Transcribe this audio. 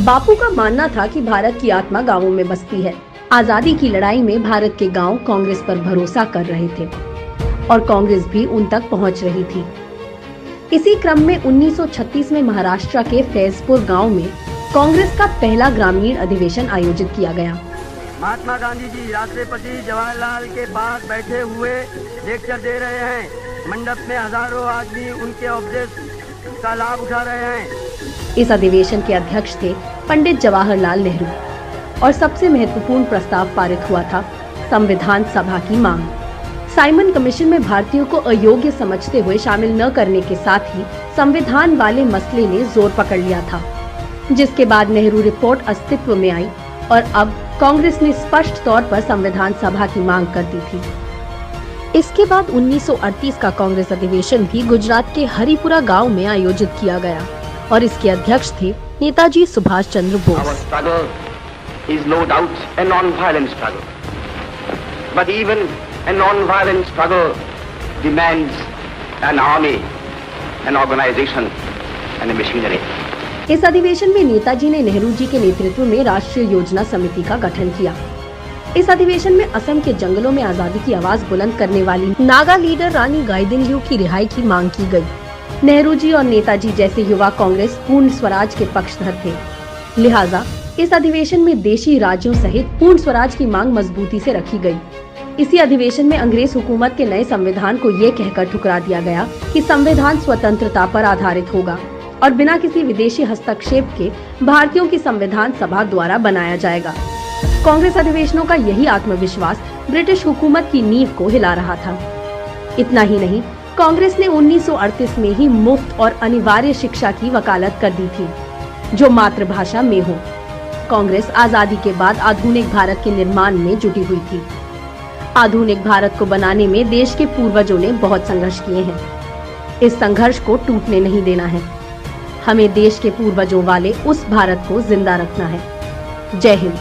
बापू का मानना था कि भारत की आत्मा गांवों में बसती है। आजादी की लड़ाई में भारत के गांव कांग्रेस पर भरोसा कर रहे थे और कांग्रेस भी उन तक पहुंच रही थी। इसी क्रम में 1936 में महाराष्ट्र के फैजपुर गांव में कांग्रेस का पहला ग्रामीण अधिवेशन आयोजित किया गया। महात्मा गांधी जी राष्ट्रपति जवाहरलाल के पास बैठे हुए लेक्चर दे रहे हैं। मंडप में हजारों आदमी उनके उपदेश का लाभ उठा रहे हैं। इस अधिवेशन के अध्यक्ष थे पंडित जवाहरलाल नेहरू और सबसे महत्वपूर्ण प्रस्ताव पारित हुआ था संविधान सभा की मांग। साइमन कमीशन में भारतीयों को अयोग्य समझते हुए शामिल न करने के साथ ही संविधान वाले मसले ने जोर पकड़ लिया था, जिसके बाद नेहरू रिपोर्ट अस्तित्व में आई और अब कांग्रेस ने स्पष्ट तौर पर संविधान सभा की मांग कर दी थी। इसके बाद 1938 का कांग्रेस अधिवेशन भी गुजरात के हरिपुरा गांव में आयोजित किया गया और इसके अध्यक्ष थे Netaji Subhash Chandra Bose. Is no doubt a non-violent struggle, but even a non-violent struggle demands an army, an organization, and a machinery. इस अधिवेशन में नेताजी ने नेहरू जी के नेतृत्व में राष्ट्रीय योजना समिति का गठन किया। इस अधिवेशन में असम के जंगलों में आजादी की आवाज बुलंद करने वाली नागा लीडर रानी गाइदिन्ल्यू की रिहाई की मांग की गई। नेहरू जी और नेताजी जैसे युवा कांग्रेस पूर्ण स्वराज के पक्षधर थे, लिहाजा इस अधिवेशन में देशी राज्यों सहित पूर्ण स्वराज की मांग मजबूती से रखी गई। इसी अधिवेशन में अंग्रेज हुकूमत के नए संविधान को ये कहकर ठुकरा दिया गया कि संविधान स्वतंत्रता पर आधारित होगा और बिना किसी विदेशी हस्तक्षेप के भारतीयों की संविधान सभा द्वारा बनाया जाएगा। कांग्रेस अधिवेशनों का यही आत्मविश्वास ब्रिटिश हुकूमत की नींव को हिला रहा था। इतना ही नहीं, कांग्रेस ने 1938 में ही मुफ्त और अनिवार्य शिक्षा की वकालत कर दी थी, जो मातृभाषा में हो। कांग्रेस आजादी के बाद आधुनिक भारत के निर्माण में जुटी हुई थी। आधुनिक भारत को बनाने में देश के पूर्वजों ने बहुत संघर्ष किए हैं। इस संघर्ष को टूटने नहीं देना है। हमें देश के पूर्वजों वाले उस भारत को जिंदा रखना है। जय हिंद।